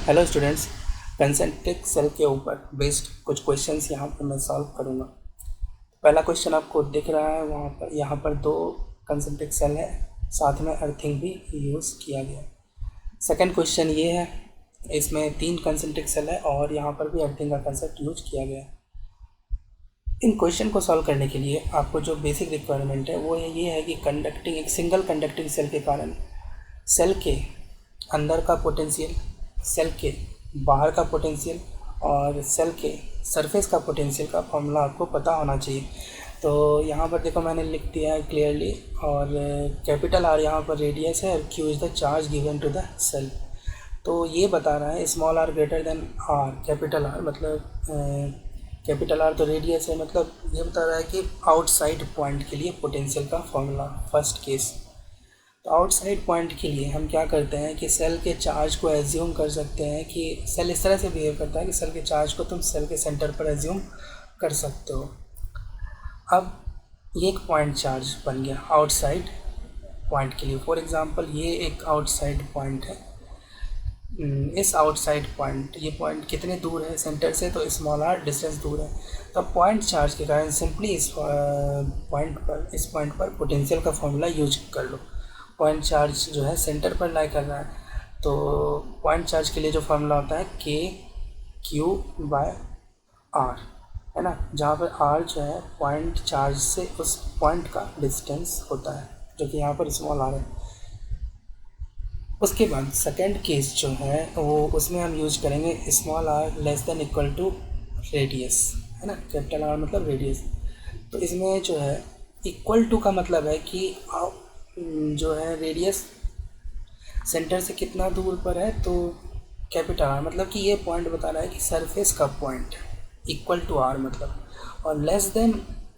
Hello students, concentric cell के ऊपर based कुछ क्वेश्चंस यहाँ पर मैं सॉल्व करूँगा। पहला क्वेश्चन आपको दिख रहा है, वहाँ पर यहाँ पर दो कंसेंट्रिक सेल है, साथ में अर्थिंग भी यूज़ किया गया। सेकंड क्वेश्चन ये है, इसमें 3 कंसेंट्रिक सेल है और यहाँ पर भी अर्थिंग का कंसेप्ट यूज किया गया है। इन क्वेश्चन को सॉल्व करने के लिए आपको जो बेसिक रिक्वायरमेंट है वो ये है कि कंडक्टिंग एक सिंगल कंडक्टिंग सेल के कारण सेल के अंदर का पोटेंशियल, सेल के बाहर का पोटेंशियल और सेल के सरफेस का पोटेंशियल का फॉर्मूला आपको पता होना चाहिए। तो यहाँ पर देखो मैंने लिख दिया है क्लियरली, और कैपिटल आर यहाँ पर रेडियस है और Q is the charge given to the cell. तो ये बता रहा है small R greater than R, capital R मतलब कैपिटल आर तो रेडियस है, मतलब ये बता रहा है कि आउटसाइड पॉइंट के लिए पोटेंशियल का फॉर्मूला फर्स्ट केस। तो आउटसाइड पॉइंट के लिए हम क्या करते हैं कि सेल के चार्ज को एज्यूम कर सकते हैं कि सेल इस तरह से बिहेव करता है कि सेल के चार्ज को तुम सेल के सेंटर पर एज्यूम कर सकते हो। अब ये एक पॉइंट चार्ज बन गया आउटसाइड पॉइंट के लिए। फॉर एग्जांपल ये एक आउटसाइड पॉइंट है। इस आउटसाइड पॉइंट, ये पॉइंट कितने दूर है सेंटर से, तो स्मॉल आर डिस्टेंस दूर है। तो पॉइंट चार्ज के कारण सिंपली इस पॉइंट पर पोटेंशियल का फॉर्मूला यूज कर लो। पॉइंट चार्ज जो है सेंटर पर लाई कर रहा है, तो पॉइंट चार्ज के लिए जो फार्मूला होता है के क्यू बाय आर, है ना, जहाँ पर आर जो है पॉइंट चार्ज से उस पॉइंट का डिस्टेंस होता है, जो कि यहाँ पर स्मॉल आर है। उसके बाद सेकेंड केस जो है वो उसमें हम यूज करेंगे small R less than equal to radius, है ना, कैपिटल आर मतलब रेडियस। तो इसमें जो है इक्वल टू का मतलब है कि जो है रेडियस सेंटर से कितना दूर पर है, तो कैपिटल आर मतलब कि ये पॉइंट बता रहा है कि सरफेस का पॉइंट इक्वल टू आर मतलब, और लेस देन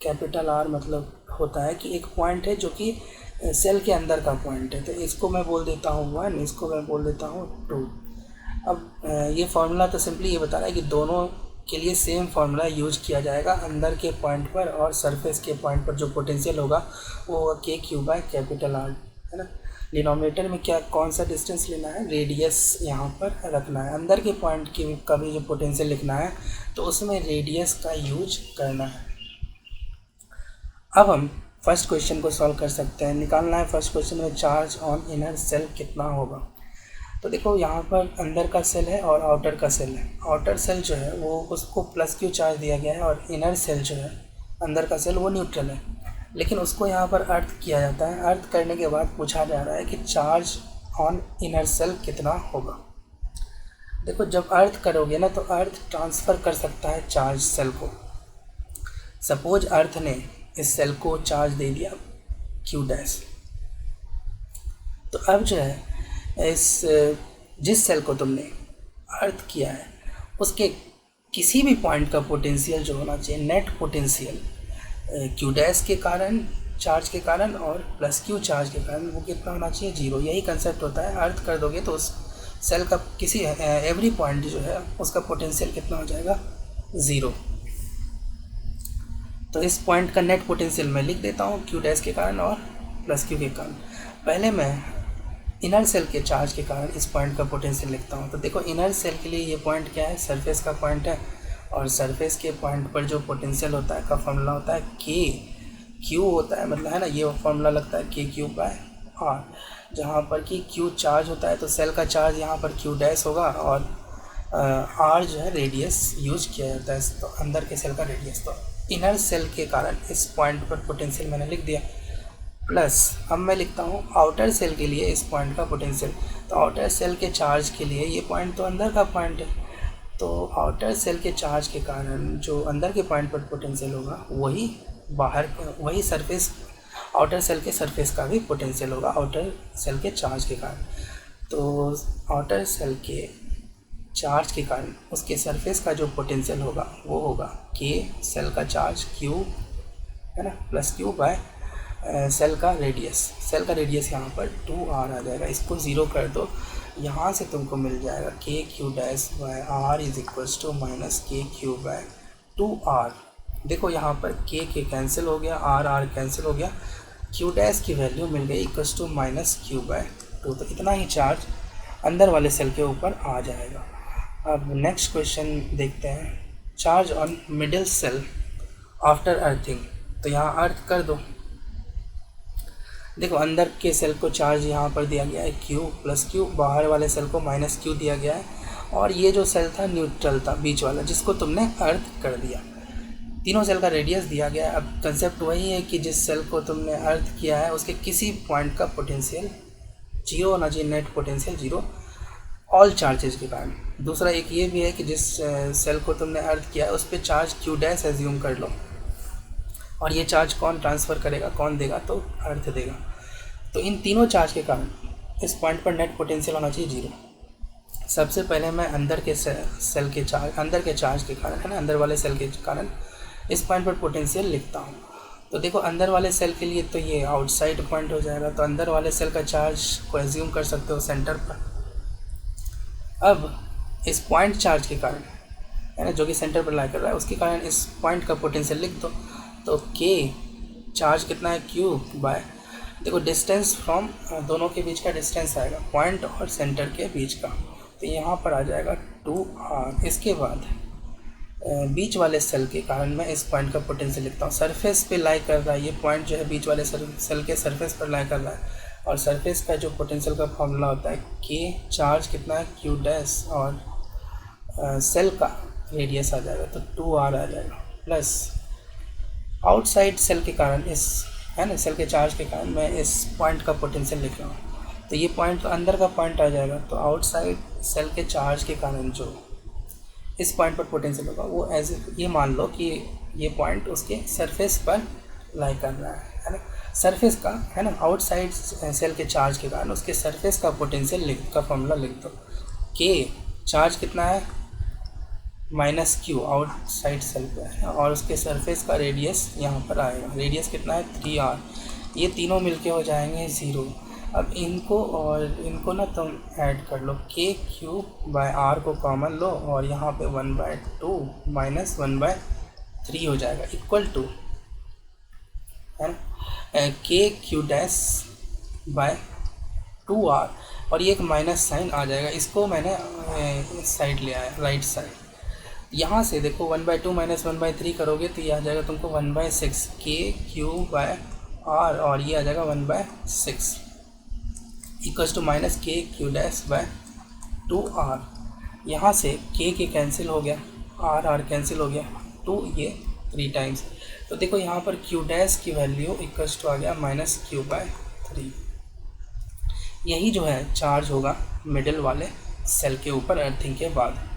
कैपिटल आर मतलब होता है कि एक पॉइंट है जो कि सेल के अंदर का पॉइंट है। तो इसको मैं बोल देता हूँ 1, इसको मैं बोल देता हूँ 2। अब ये फार्मूला तो सिंपली ये बता रहा है कि दोनों के लिए सेम फार्मूला यूज किया जाएगा। अंदर के पॉइंट पर और सरफेस के पॉइंट पर जो पोटेंशियल होगा वो होगा के क्यू बाय कैपिटल आर, है ना। डिनोमिनेटर में क्या कौन सा डिस्टेंस लेना है, रेडियस यहाँ पर रखना है। अंदर के पॉइंट की का भी जो पोटेंशियल लिखना है तो उसमें रेडियस का यूज करना है। अब हम फर्स्ट क्वेश्चन को सॉल्व कर सकते हैं। निकालना है फर्स्ट क्वेश्चन में चार्ज ऑन इनर सेल कितना होगा। तो देखो यहाँ पर अंदर का सेल है और आउटर का सेल है। आउटर सेल जो है वो उसको प्लस क्यू चार्ज दिया गया है, और इनर सेल जो है अंदर का सेल वो न्यूट्रल है, लेकिन उसको यहाँ पर अर्थ किया जाता है। अर्थ करने के बाद पूछा जा रहा है कि चार्ज ऑन इनर सेल कितना होगा। देखो जब अर्थ करोगे ना तो अर्थ ट्रांसफ़र कर सकता है चार्ज सेल को। सपोज अर्थ ने इस सेल को चार्ज दे दिया क्यू डैश, तो अब जो है इस जिस सेल को तुमने अर्थ किया है उसके किसी भी पॉइंट का पोटेंशियल जो होना चाहिए, नेट पोटेंशियल क्यू डैश के कारण, चार्ज के कारण और प्लस क्यू चार्ज के कारण, वो कितना होना चाहिए, 0। यही कंसेप्ट होता है। अर्थ कर दोगे तो उस सेल का किसी एवरी पॉइंट जो है उसका पोटेंशियल कितना हो जाएगा, 0। तो इस पॉइंट का नेट पोटेंशियल मैं लिख देता हूँ क्यू डैश के कारण और प्लस क्यू के कारण। पहले मैं इनर सेल के चार्ज के कारण इस पॉइंट का पोटेंशियल लिखता हूँ। तो देखो इनर सेल के लिए ये पॉइंट क्या है, सरफेस का पॉइंट है, और सरफेस के पॉइंट पर जो पोटेंशियल होता है का फॉर्मूला होता है के क्यू होता है, मतलब है ना, ये फॉर्मूला लगता है के क्यू बाय आर, जहाँ पर कि क्यू चार्ज होता है तो सेल का चार्ज यहाँ पर क्यू डैश होगा, और आर जो है रेडियस यूज किया जाता है, तो अंदर के सेल का रेडियस। तो इनर सेल के कारण इस पॉइंट पर पोटेंशियल मैंने लिख दिया, प्लस अब मैं लिखता हूँ आउटर सेल के लिए इस पॉइंट का पोटेंशियल। तो आउटर सेल के चार्ज के लिए ये पॉइंट तो अंदर का पॉइंट है, तो आउटर सेल के चार्ज के कारण जो अंदर के पॉइंट पर पोटेंशियल होगा वही सरफेस, आउटर सेल के सरफेस का भी पोटेंशियल होगा आउटर सेल के चार्ज के कारण। तो आउटर सेल के चार्ज के कारण उसके सरफेस का जो पोटेंशियल होगा वो होगा के सेल का चार्ज क्यू, है ना, प्लस क्यू बाय सेल का रेडियस। सेल का रेडियस यहाँ पर 2r आ जाएगा, इसको 0 कर दो, यहाँ से तुमको मिल जाएगा K Q dash by R is equals to minus K Q by 2r। देखो यहाँ पर के कैंसिल हो गया, आर कैंसिल हो गया, क्यू डैश की वैल्यू मिल गई equals to minus Q by 2। तो इतना ही चार्ज अंदर वाले सेल के ऊपर आ जाएगा। अब नेक्स्ट क्वेश्चन देखते हैं, charge on middle cell after earthing. तो यहाँ अर्थ कर दो। देखो अंदर के सेल को चार्ज यहाँ पर दिया गया है Q प्लस Q, बाहर वाले सेल को माइनस Q दिया गया है, और ये जो सेल था न्यूट्रल था बीच वाला, जिसको तुमने अर्थ कर दिया। तीनों सेल का रेडियस दिया गया है। अब कंसेप्ट वही है कि जिस सेल को तुमने अर्थ किया है उसके किसी पॉइंट का पोटेंशियल जीरो होना चाहिए, net potential zero all charges के कारण। दूसरा एक ये भी है कि जिस सेल को तुमने अर्थ किया है उस पर चार्ज Q डैश एज्यूम कर लो, और ये चार्ज कौन ट्रांसफ़र करेगा, कौन देगा, तो अर्थ देगा। तो इन तीनों चार्ज के कारण इस पॉइंट पर नेट पोटेंशियल होना चाहिए जीरो। सबसे पहले मैं अंदर के सेल के चार्ज, अंदर के चार्ज के कारण है ना, अंदर वाले सेल के कारण इस पॉइंट पर पोटेंशियल लिखता हूँ। तो देखो अंदर वाले सेल के लिए तो ये आउटसाइड पॉइंट हो जाएगा, तो अंदर वाले सेल का चार्ज को एज्यूम कर सकते हो सेंटर पर। अब इस पॉइंट चार्ज के कारण है ना, जो कि सेंटर पर लाई कर रहा है, उसके कारण इस पॉइंट का पोटेंशियल लिख दो। तो K चार्ज कितना है Q बाय, देखो डिस्टेंस फ्रॉम दोनों के बीच का डिस्टेंस आएगा पॉइंट और सेंटर के बीच का, तो यहाँ पर आ जाएगा 2R। इसके बाद बीच वाले सेल के कारण मैं इस पॉइंट का पोटेंशियल लिखता हूँ। सरफेस पे लाई कर रहा है ये पॉइंट, जो है बीच वाले सेल के सरफेस पर लाई कर रहा है, और सरफेस का जो पोटेंशियल का फॉर्मूला होता है K चार्ज कितना है Q डैश, और सेल का रेडियस आ जाएगा तो 2R आ जाएगा, प्लस आउटसाइड सेल के कारण इस है ना, सेल के चार्ज के कारण मैं इस पॉइंट का पोटेंशियल लिख रहा हूँ। तो ये पॉइंट तो अंदर का पॉइंट आ जाएगा, तो आउटसाइड सेल के चार्ज के कारण जो इस पॉइंट पर पोटेंशियल होगा वो एज ये मान लो कि ये पॉइंट उसके सरफेस पर लाई कर रहा है ना, सरफेस का है ना, आउटसाइड सेल के चार्ज के कारण उसके सरफेस का पोटेंशियल का फॉर्मूला लिख दो। K चार्ज कितना है माइनस Q आउटसाइड सेल पे है, और उसके सरफेस का रेडियस यहाँ पर आएगा, रेडियस कितना है 3R। ये तीनों मिलके हो जाएंगे 0। अब इनको और इनको ना तुम ऐड कर लो, K Q बाय R को कॉमन लो, और यहाँ पे 1/2 माइनस 1/3 हो जाएगा, इक्वल टू है K Q dash by 2R, और ये एक माइनस साइन आ जाएगा, इसको मैंने इस साइड ले आया, राइट साइड। यहाँ से देखो 1/2 माइनस 1/3 करोगे तो ये आ जाएगा तुमको 1/6 K Q बाय R, और ये आ जाएगा 1/6 equals to minus K Q dash by 2R। यहाँ से K के कैंसिल हो गया, R कैंसिल हो गया, 2 ये 3 टाइम्स। तो देखो यहाँ पर Q डैश की वैल्यू इक्वल्स टू आ गया -Q/3। यही जो है चार्ज होगा मिडिल वाले सेल के ऊपर अर्थिंग के बाद।